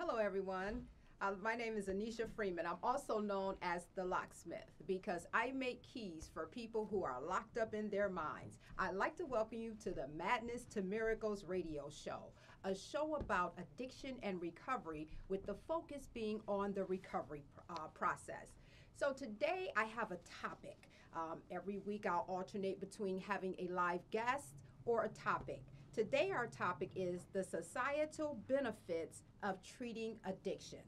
Hello, everyone. My name is Anisha Freeman. I'm also known as the locksmith because I make keys for people who are locked up in their minds. I'd like to welcome you to the Madness to Miracles radio show, a show about addiction and recovery with the focus being on the recovery process. So today I have a topic. Every week I'll alternate between having a live guest or a topic. Today, our topic is the societal benefits of treating addiction.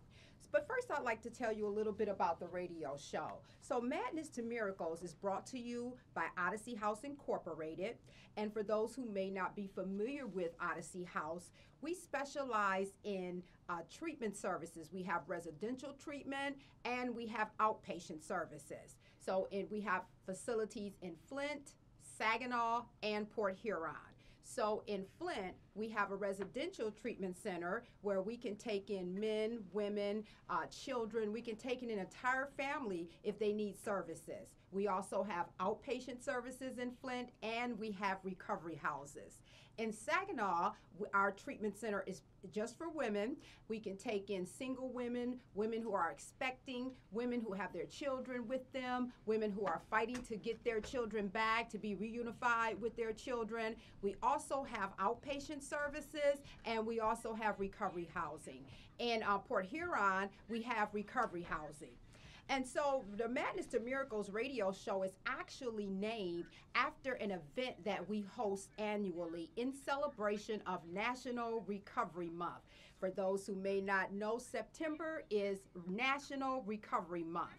But first, I'd like to tell you a little bit about the radio show. So, Madness to Miracles is brought to you by Odyssey House Incorporated. And for those who may not be familiar with Odyssey House, we specialize in treatment services. We have residential treatment and we have outpatient services. We have facilities in Flint, Saginaw, and Port Huron. So in Flint, we have a residential treatment center where we can take in men, women, children. We can take in an entire family if they need services. We also have outpatient services in Flint, and we have recovery houses. In Saginaw, our treatment center is just for women. We can take in single women, women who are expecting, women who have their children with them, women who are fighting to get their children back, to be reunified with their children. We also have outpatient services, and we also have recovery housing. In Port Huron, we have recovery housing. And so the Madness to Miracles radio show is actually named after an event that we host annually in celebration of National Recovery Month. For those who may not know, September is National Recovery Month.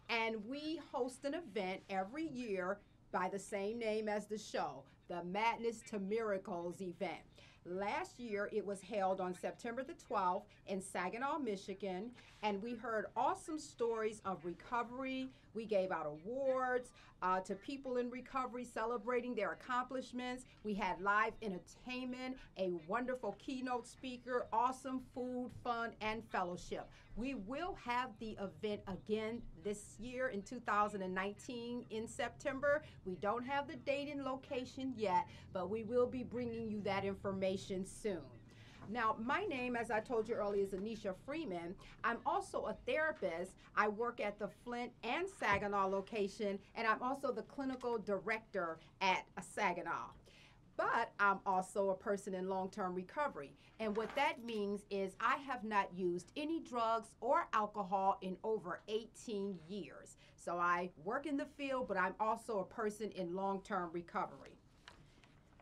And we host an event every year by the same name as the show, the Madness to Miracles event. Last year, it was held on September the 12th in Saginaw, Michigan, and we heard awesome stories of recovery. We gave out awards to people in recovery celebrating their accomplishments. We had live entertainment, a wonderful keynote speaker, awesome food, fun, and fellowship. We will have the event again this year in 2019 in September. We don't have the date and location yet, but we will be bringing you that information soon. Now, my name, as I told you earlier, is Anisha Freeman. I'm also a therapist. I work at the Flint and Saginaw location, and I'm also the clinical director at Saginaw. But I'm also a person in long-term recovery. And what that means is I have not used any drugs or alcohol in over 18 years. So I work in the field, but I'm also a person in long-term recovery.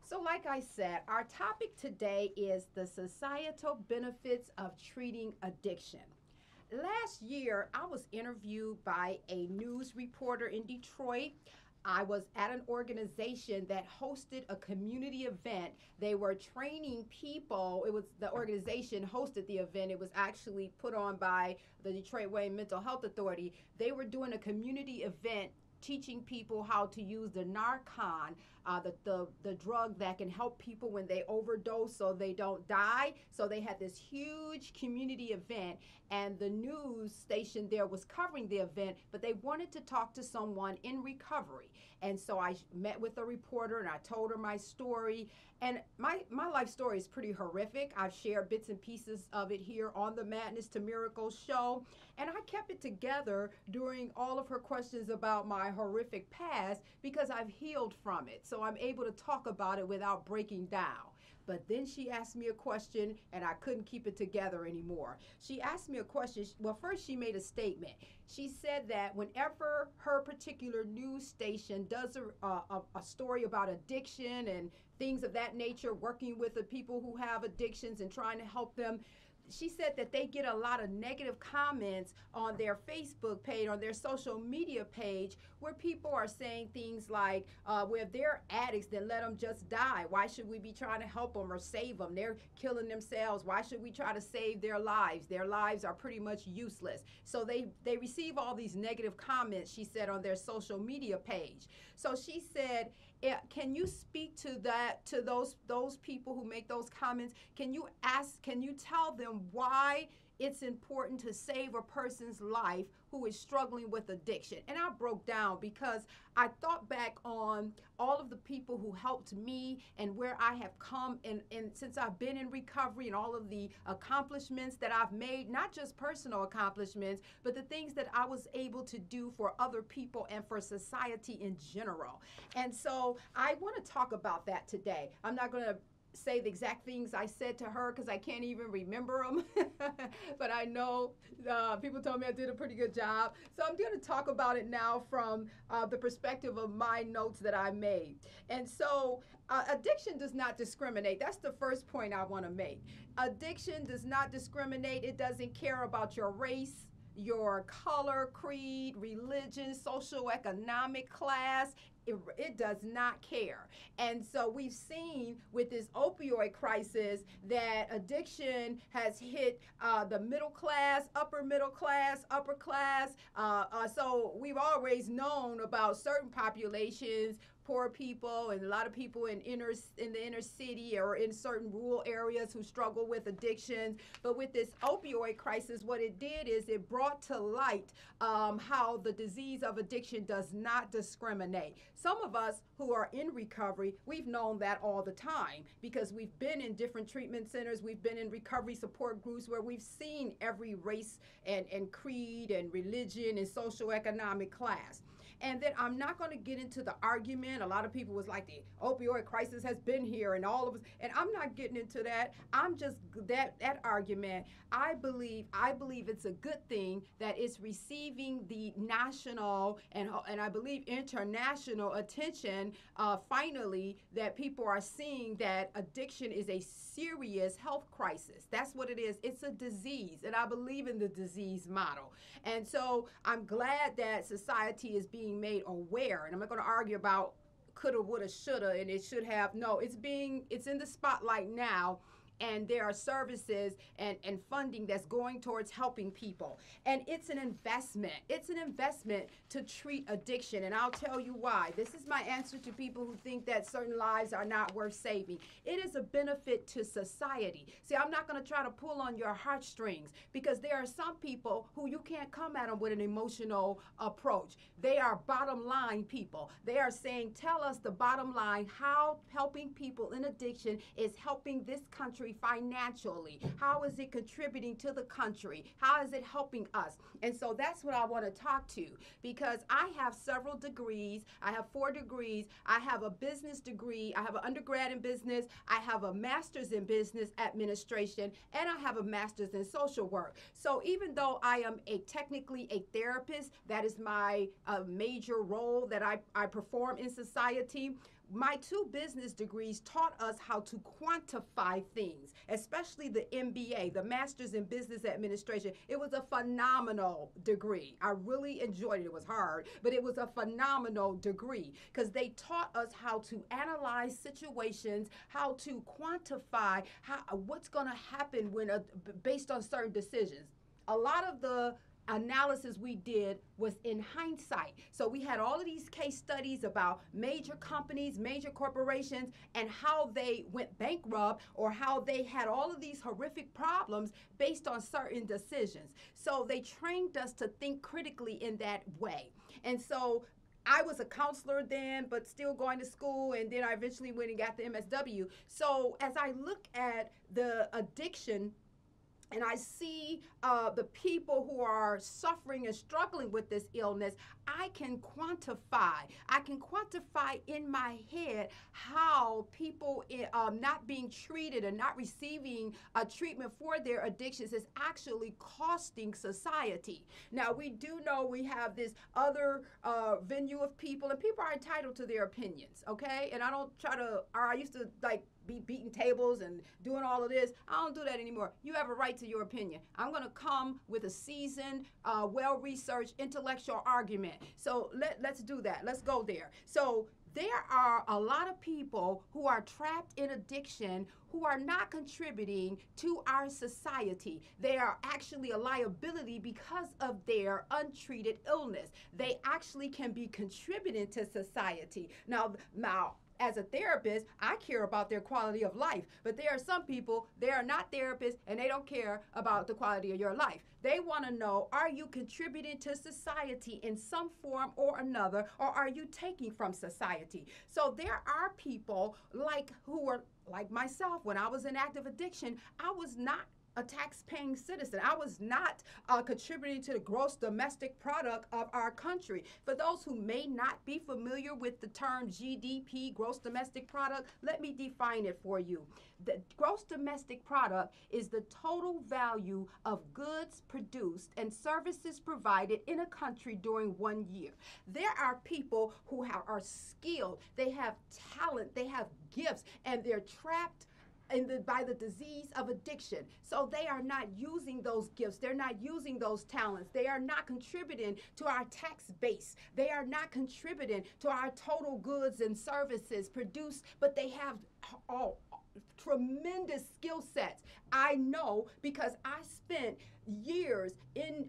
So like I said, our topic today is the societal benefits of treating addiction. Last year, I was interviewed by a news reporter in Detroit. I was at an organization that hosted a community event. They were training people. The organization hosted the event. It was actually put on by the Detroit Wayne Mental Health Authority. They were doing a community event teaching people how to use the Narcan, the drug that can help people when they overdose so they don't die. So they had this huge community event, and the news station there was covering the event, but they wanted to talk to someone in recovery. And so I met with a reporter and I told her my story. And my life story is pretty horrific. I've shared bits and pieces of it here on the Madness to Miracles show. And I kept it together during all of her questions about my horrific past because I've healed from it. So I'm able to talk about it without breaking down. But then she asked me a question and I couldn't keep it together anymore. She asked me a question. Well, first she made a statement. She said that whenever her particular news station does a story about addiction and things of that nature, working with the people who have addictions and trying to help them, she said that they get a lot of negative comments on their Facebook page, on their social media page, where people are saying things like, well, if they're addicts, then let them just die. Why should we be trying to help them or save them? They're killing themselves. Why should we try to save their lives? Their lives are pretty much useless. So they receive all these negative comments, she said, on their social media page. So she said, can you speak to that, to those people who make those comments? Can you tell them why it's important to save a person's life who is struggling with addiction. And I broke down because I thought back on all of the people who helped me and where I have come and since I've been in recovery and all of the accomplishments that I've made, not just personal accomplishments, but the things that I was able to do for other people and for society in general. And so I want to talk about that today. I'm not going to say the exact things I said to her because I can't even remember them. But I know people told me I did a pretty good job. So I'm going to talk about it now from the perspective of my notes that I made. And so addiction does not discriminate. That's the first point I want to make. Addiction does not discriminate. It doesn't care about your race, your color, creed, religion, socioeconomic class. It does not care. And so we've seen with this opioid crisis that addiction has hit the middle class, upper middle class, upper class. So we've always known about certain populations, poor people and a lot of people in the inner city or in certain rural areas who struggle with addictions. But with this opioid crisis, what it did is it brought to light how the disease of addiction does not discriminate. Some of us who are in recovery, we've known that all the time because we've been in different treatment centers, we've been in recovery support groups where we've seen every race and creed and religion and socioeconomic class. And then I'm not going to get into the argument. A lot of people was like, the opioid crisis has been here and all of us, and I'm not getting into that. I'm just that argument. I believe it's a good thing that it's receiving the national and I believe international attention finally, that people are seeing that addiction is a serious health crisis. That's what it is. It's a disease, and I believe in the disease model. And so I'm glad that society is being made aware, and I'm not going to argue about coulda, woulda, shoulda, and it should have. No, it's in the spotlight now. And there are services and funding that's going towards helping people. And it's an investment. It's an investment to treat addiction. And I'll tell you why. This is my answer to people who think that certain lives are not worth saving. It is a benefit to society. See, I'm not going to try to pull on your heartstrings because there are some people who you can't come at them with an emotional approach. They are bottom line people. They are saying, tell us the bottom line, how helping people in addiction is helping this country financially. How is it contributing to the country? How is it helping us? And so that's what I want to talk to, because I have several degrees. I have 4 degrees. I have a business degree. I have an undergrad in business. I have a master's in business administration, and I have a master's in social work. So even though I am technically a therapist, that is my major role that I perform in society, my 2 business degrees taught us how to quantify things, especially the MBA, the Master's in Business Administration. It was a phenomenal degree. I really enjoyed it. It was hard, but it was a phenomenal degree because they taught us how to analyze situations, how to quantify what's going to happen when based on certain decisions. A lot of the analysis we did was in hindsight. So we had all of these case studies about major companies, major corporations, and how they went bankrupt or how they had all of these horrific problems based on certain decisions. So they trained us to think critically in that way. And so I was a counselor then, but still going to school, and then I eventually went and got the MSW. So as I look at the addiction and I see the people who are suffering and struggling with this illness, I can quantify. I can quantify in my head how people not being treated and not receiving a treatment for their addictions is actually costing society. Now, we do know we have this other venue of people, and people are entitled to their opinions, okay? And I don't try to, or I used to be beating tables and doing all of this. I don't do that anymore. You have a right to your opinion. I'm going to come with a seasoned, well-researched, intellectual argument. So let's do that. Let's go there. So there are a lot of people who are trapped in addiction who are not contributing to our society. They are actually a liability because of their untreated illness. They actually can be contributing to society. Now, as a therapist, I care about their quality of life. But there are some people, they are not therapists and they don't care about the quality of your life. They want to know, are you contributing to society in some form or another, or are you taking from society? So there are people who are like myself. When I was in active addiction, I was not a tax-paying citizen. I was not contributing to the gross domestic product of our country. For those who may not be familiar with the term GDP, gross domestic product, let me define it for you. The gross domestic product is the total value of goods produced and services provided in a country during 1 year. There are people who are skilled, they have talent, they have gifts, and they're trapped by the disease of addiction. So they are not using those gifts. They're not using those talents. They are not contributing to our tax base. They are not contributing to our total goods and services produced, but they have tremendous skill sets. I know because I spent years in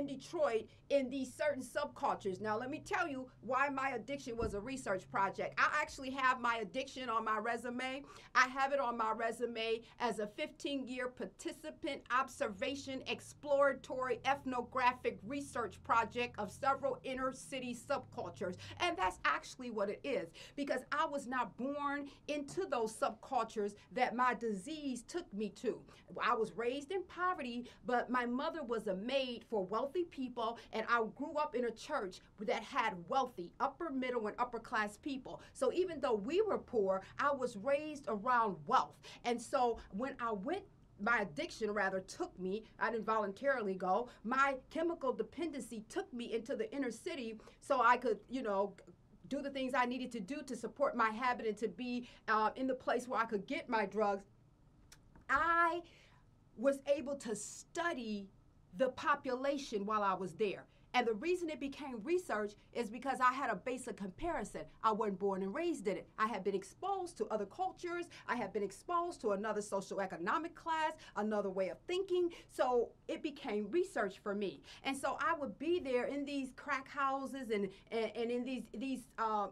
Detroit in these certain subcultures. Now, let me tell you why my addiction was a research project. I actually have my addiction on my resume. I have it on my resume as a 15-year participant observation exploratory ethnographic research project of several inner city subcultures. And that's actually what it is, because I was not born into those subcultures that my disease took me to. I was raised in poverty, but my mother was a maid for wealthy people, and I grew up in a church that had wealthy, upper middle and upper class people. So even though we were poor, I was raised around wealth. And so when my addiction rather took me, I didn't voluntarily go, my chemical dependency took me into the inner city so I could, do the things I needed to do to support my habit and to be in the place where I could get my drugs. I was able to study the population while I was there. And the reason it became research is because I had a base of comparison. I wasn't born and raised in it. I had been exposed to other cultures. I had been exposed to another socioeconomic class, another way of thinking. So it became research for me. And so I would be there in these crack houses and in these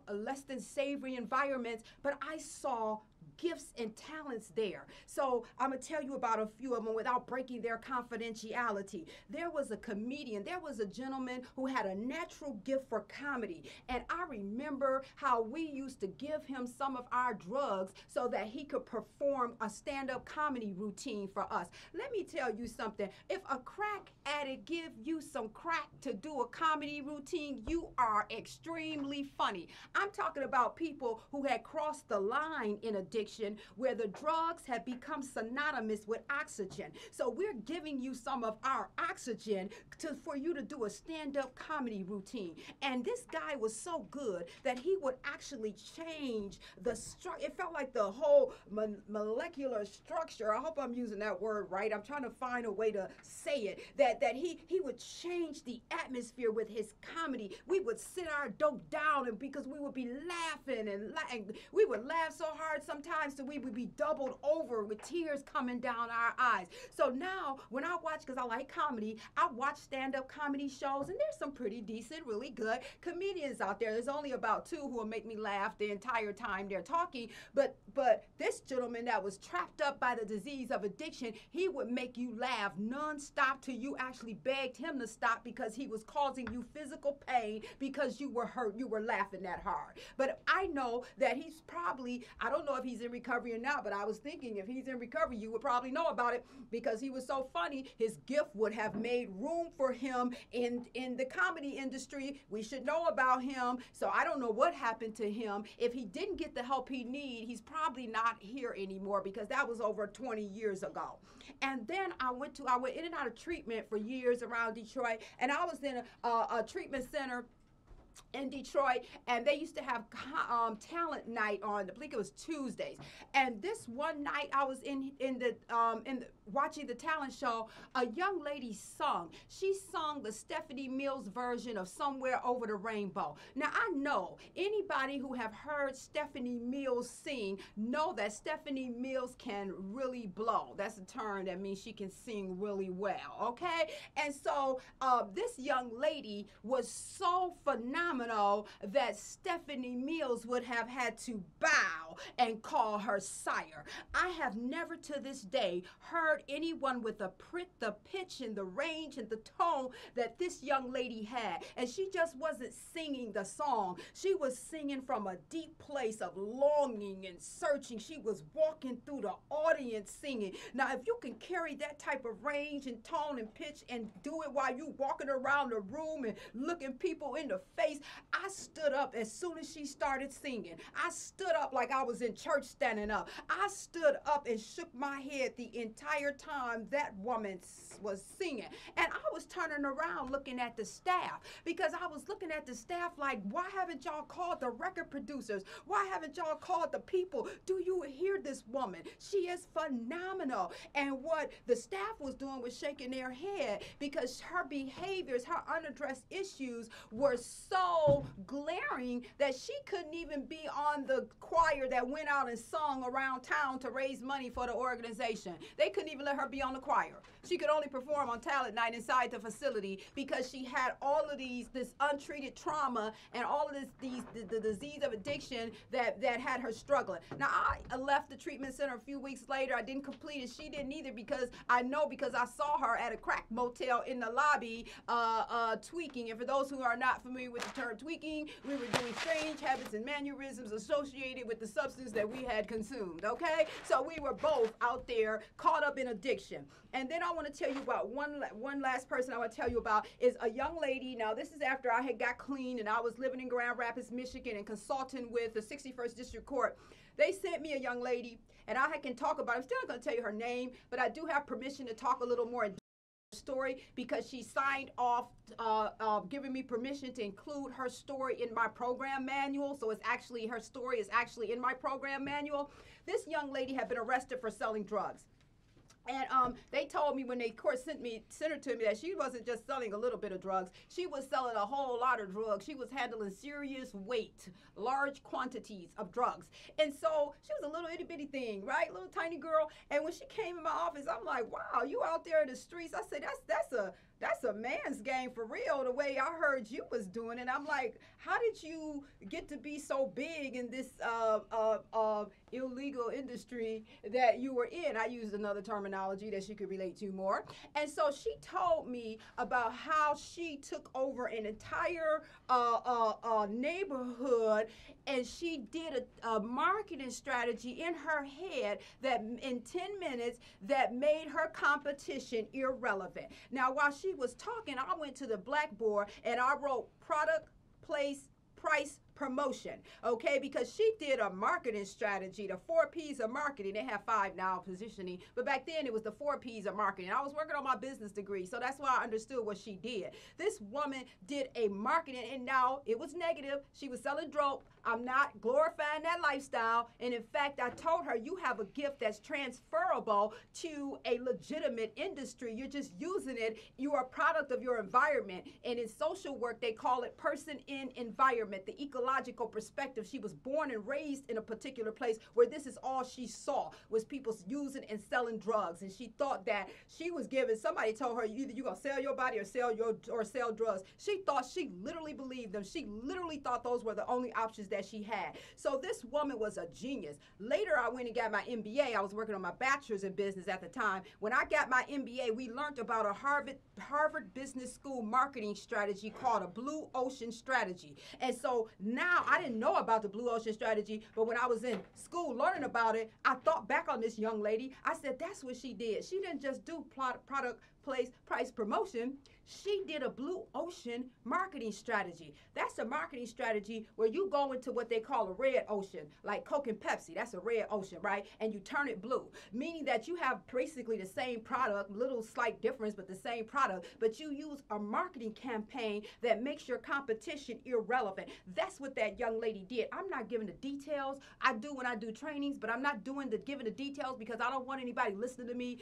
less than savory environments, but I saw gifts and talents there. So I'm going to tell you about a few of them without breaking their confidentiality. There was a comedian. There was a gentleman who had a natural gift for comedy. And I remember how we used to give him some of our drugs so that he could perform a stand-up comedy routine for us. Let me tell you something. If a crack addict give you some crack to do a comedy routine, you are extremely funny. I'm talking about people who had crossed the line in addiction, where the drugs have become synonymous with oxygen. So we're giving you some of our oxygen for you to do a stand-up comedy routine. And this guy was so good that he would actually change the structure. It felt like the whole molecular structure. I hope I'm using that word right. I'm trying to find a way to say it. That he would change the atmosphere with his comedy. We would sit our dope down, and because we would be laughing and we would laugh so hard sometimes so we would be doubled over with tears coming down our eyes. So now when I watch, because I like comedy, I watch stand-up comedy shows, and there's some pretty decent, really good comedians out there. There's only about 2 who will make me laugh the entire time they're talking. But this gentleman that was trapped up by the disease of addiction, he would make you laugh nonstop till you actually begged him to stop, because he was causing you physical pain because you were hurt, you were laughing that hard. But I know that he's probably, I don't know if he's in recovery or not, but I was thinking if he's in recovery, you would probably know about it, because he was so funny. His gift would have made room for him in the comedy industry. We should know about him. So I don't know what happened to him. If he didn't get the help he needed, he's probably not here anymore, because that was over 20 years ago. And then I went in and out of treatment for years around Detroit, and I was in a treatment center in Detroit, and they used to have talent night on, I believe it was Tuesdays. And this one night I was in the watching the talent show, a young lady sung. She sung the Stephanie Mills version of Somewhere Over the Rainbow. Now I know anybody who have heard Stephanie Mills sing know that Stephanie Mills can really blow. That's a term that means she can sing really well, okay? And so this young lady was so phenomenal phenomenal that Stephanie Mills would have had to bow and call her sire. I have never to this day heard anyone with the pitch and the range and the tone that this young lady had. And she just wasn't singing the song. She was singing from a deep place of longing and searching. She was walking through the audience singing. Now, if you can carry that type of range and tone and pitch and do it while you walking around the room and looking people in the face, I stood up as soon as she started singing. I stood up like I was in church standing up. I stood up and shook my head the entire time that woman was singing. And I was turning around looking at the staff, because I was looking at the staff like, why haven't y'all called the record producers? Why haven't y'all called the people? Do you hear this woman? She is phenomenal. And what the staff was doing was shaking their head, because her behaviors, her unaddressed issues were so glaring that she couldn't even be on the choir that went out and sung around town to raise money for the organization. They couldn't even let her be on the choir. She could only perform on talent night inside the facility because she had all of this untreated trauma and all of the disease of addiction that had her struggling. Now, I left the treatment center a few weeks later. I didn't complete it. She didn't either, because I saw her at a crack motel in the lobby tweaking. And for those who are not familiar with the term tweaking, we were doing strange habits and mannerisms associated with the substance that we had consumed, okay? So we were both out there caught up in addiction. And then I want to tell you about one last person I want to tell you about is a young lady. Now, this is after I had got clean and I was living in Grand Rapids, Michigan, and consulting with the 61st District Court. They sent me a young lady, and I can talk about it. I'm still not going to tell you her name, but I do have permission to talk a little more in story, because she signed off giving me permission to include her story in my program manual. So her story is actually in my program manual. This young lady had been arrested for selling drugs. And they told me when they sent her to me that she wasn't just selling a little bit of drugs. She was selling a whole lot of drugs. She was handling serious weight, large quantities of drugs. And so she was a little itty bitty thing, right? Little tiny girl. And when she came in my office, I'm like, wow, you out there in the streets. I said, that's a man's game for real, the way I heard you was doing it. I'm like, how did you get to be so big in this illegal industry that you were in? I used another terminology that she could relate to more. And so she told me about how she took over an entire neighborhood, and she did a marketing strategy in her head that in 10 minutes that made her competition irrelevant. Now, while she was talking, I went to the blackboard and I wrote product, place, price, promotion, okay? Because she did a marketing strategy, the 4 P's of marketing. They have 5 now, positioning, but back then it was the 4 P's of marketing. I was working on my business degree, so that's why I understood what she did. This woman did a marketing, and now it was negative. She was selling dope. I'm not glorifying that lifestyle, and in fact, I told her, you have a gift that's transferable to a legitimate industry. You're just using it. You are a product of your environment, and in social work, they call it person in environment, the ecological perspective. She was born and raised in a particular place where this is all she saw was people using and selling drugs, and she thought that she was giving. Somebody told her, either you're gonna sell your body or sell drugs. She thought, she literally believed them. She literally thought those were the only options that she had. So this woman was a genius. Later, I went and got my MBA. I was working on my bachelor's in business at the time. When I got my MBA, we learned about a Harvard Business School marketing strategy called a Blue Ocean strategy. And so now I didn't know about the Blue Ocean strategy, but when I was in school learning about it, I thought back on this young lady. I said, that's what she did. She didn't just do product, place, price, promotion. She did a Blue Ocean marketing strategy. That's a marketing strategy where you go into what they call a red ocean, like Coke and Pepsi. That's a red ocean, right? And you turn it blue, meaning that you have basically the same product, little slight difference, but the same product, but you use a marketing campaign that makes your competition irrelevant. That's what that young lady did. I'm not giving the details. I do when I do trainings, but I'm not giving the details because I don't want anybody listening to me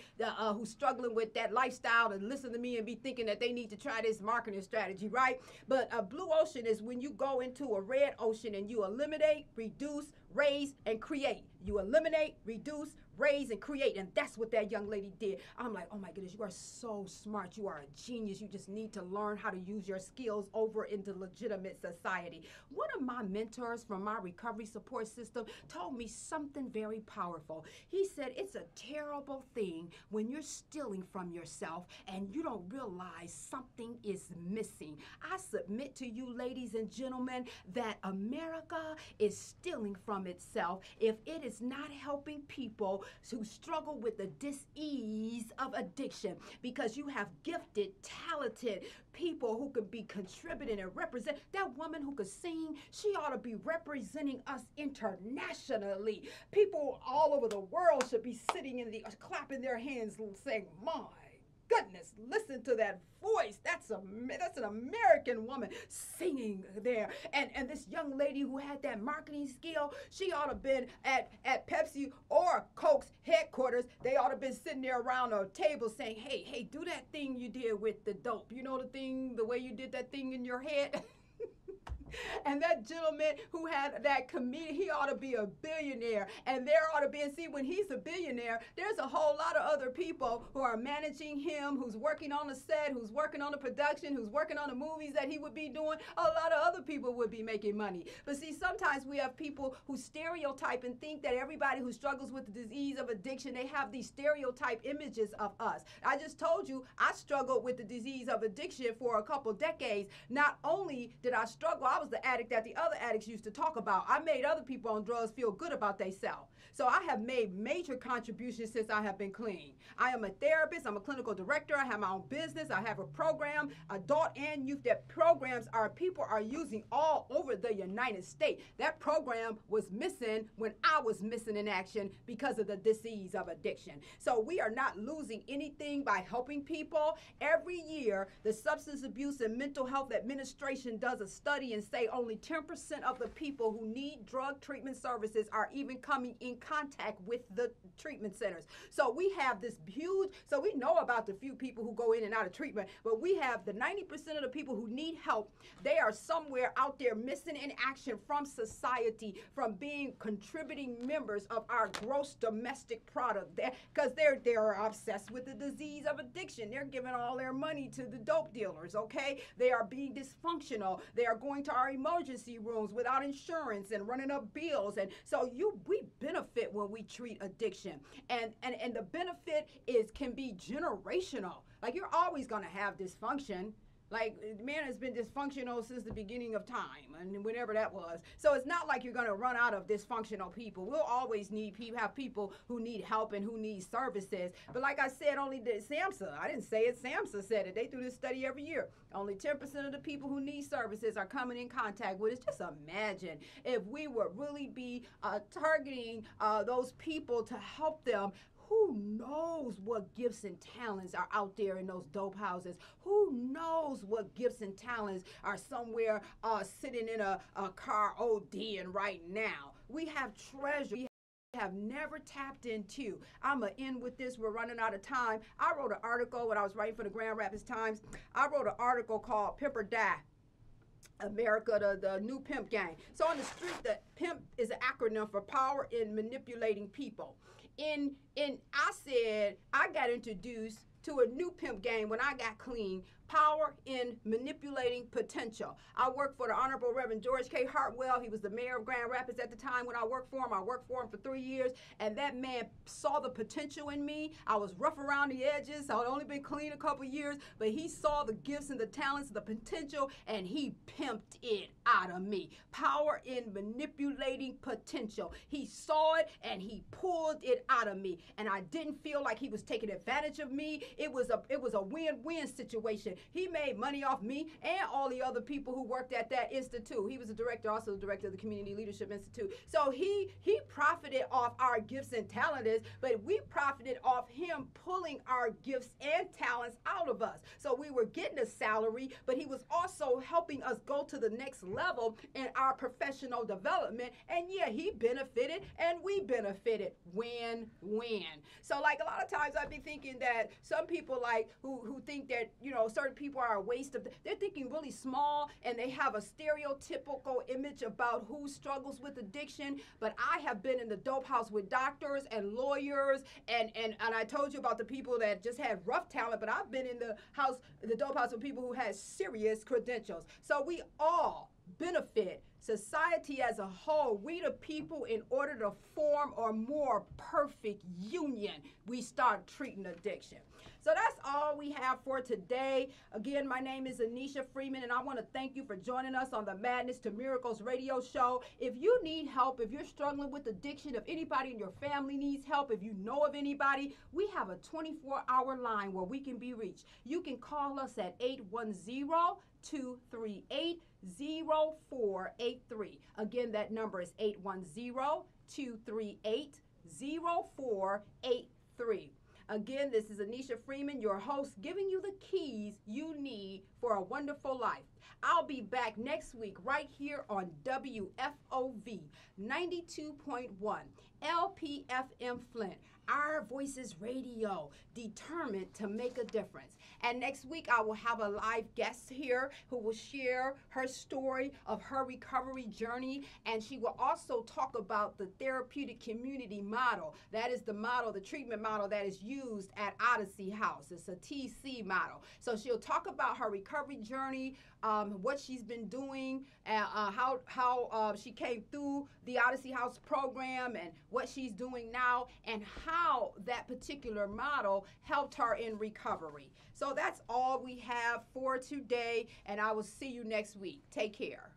who's struggling with that lifestyle to listen to me and be thinking that they need to try this marketing strategy, right? But a blue ocean is when you go into a red ocean and you eliminate, reduce, raise, and create. You eliminate, reduce, raise, and create. And that's what that young lady did. I'm like, oh my goodness, you are so smart. You are a genius. You just need to learn how to use your skills over into legitimate society. One of my mentors from my recovery support system told me something very powerful. He said, it's a terrible thing when you're stealing from yourself and you don't realize something is missing. I submit to you, ladies and gentlemen, that America is stealing from itself if it is not helping people who struggle with the dis-ease of addiction, because you have gifted, talented people who could be contributing and represent. That woman who could sing, she ought to be representing us internationally. People all over the world should be sitting in the clapping their hands saying, my goodness, listen to that voice. That's an American woman singing there. And this young lady who had that marketing skill, she ought to have been at Pepsi or Coke's headquarters. They ought to have been sitting there around a table saying, hey, do that thing you did with the dope. You know the way you did that thing in your head? And that gentleman who had that comedian, he ought to be a billionaire. And there ought to be, and see, when he's a billionaire, there's a whole lot of other people who are managing him, who's working on the set, who's working on the production, who's working on the movies that he would be doing. A lot of other people would be making money. But see, sometimes we have people who stereotype and think that everybody who struggles with the disease of addiction, they have these stereotype images of us. I just told you, I struggled with the disease of addiction for a couple decades. Not only did I struggle, I was the addict that the other addicts used to talk about. I made other people on drugs feel good about themselves. So I have made major contributions since I have been clean. I am a therapist. I'm a clinical director. I have my own business. I have a program, adult and youth, that programs people are using all over the United States. That program was missing when I was missing in action because of the disease of addiction. So we are not losing anything by helping people. Every year, the Substance Abuse and Mental Health Administration does a study and say only 10% of the people who need drug treatment services are even coming in contact with the treatment centers. So we have this huge, so we know about the few people who go in and out of treatment, but we have the 90% of the people who need help. They are somewhere out there missing in action from society, from being contributing members of our gross domestic product, because they're obsessed with the disease of addiction. They're giving all their money to the dope dealers, okay? They are being dysfunctional. They are going to our emergency rooms without insurance and running up bills. And so we benefit when we treat addiction. And the benefit can be generational. Like, you're always going to have dysfunction. Like, man has been dysfunctional since the beginning of time, and whenever that was. So it's not like you're going to run out of dysfunctional people. We'll always have people who need help and who need services. But like I said, only SAMHSA, I didn't say it, SAMHSA said it. They do this study every year. Only 10% of the people who need services are coming in contact with it. Just imagine if we would really be targeting those people to help them. Who knows what gifts and talents are out there in those dope houses? Who knows what gifts and talents are somewhere sitting in a car ODing right now? We have treasure we have never tapped into. I'm going to end with this. We're running out of time. I wrote an article when I was writing for the Grand Rapids Times. I wrote an article called Pimp or Die. America, the new pimp gang. So on the street, the pimp is an acronym for power in manipulating people. I said I got introduced to a new pimp gang when I got clean. Power in manipulating potential. I worked for the Honorable Reverend George K. Hartwell. He was the mayor of Grand Rapids at the time when I worked for him. I worked for him for 3 years, and that man saw the potential in me. I was rough around the edges. I had only been clean a couple years, but he saw the gifts and the talents, the potential, and he pimped it out of me. Power in manipulating potential. He saw it, and he pulled it out of me, and I didn't feel like he was taking advantage of me. It was a win-win situation. He made money off me and all the other people who worked at that institute. He was a director, also the director of the Community Leadership Institute. So he profited off our gifts and talents, but we profited off him pulling our gifts and talents out of us. So we were getting a salary, but he was also helping us go to the next level in our professional development. And yeah, he benefited and we benefited. Win-win. So like a lot of times I'd be thinking that some people like who think that, certain of people are a waste of, they're thinking really small, and they have a stereotypical image about who struggles with addiction. But I have been in the dope house with doctors and lawyers, and I told you about the people that just had rough talent, but I've been in the dope house with people who had serious credentials. So we all benefit, society as a whole. We the people, in order to form a more perfect union, we start treating addiction. So that's all we have for today. Again, my name is Anisha Freeman, and I want to thank you for joining us on the Madness to Miracles radio show. If you need help, if you're struggling with addiction, if anybody in your family needs help, if you know of anybody, we have a 24-hour line where we can be reached. You can call us at 810-238-0483. Again, that number is 810-238-0483. Again, this is Anisha Freeman, your host, giving you the keys you need for a wonderful life. I'll be back next week right here on WFOV 92.1 LPFM Flint. Our Voices Radio, determined to make a difference. And next week, I will have a live guest here who will share her story of her recovery journey. And she will also talk about the therapeutic community model. That is the model, the treatment model that is used at Odyssey House. It's a TC model. So she'll talk about her recovery journey, what she's been doing, how she came through the Odyssey House program, and what she's doing now, and how that particular model helped her in recovery. So that's all we have for today, and I will see you next week. Take care.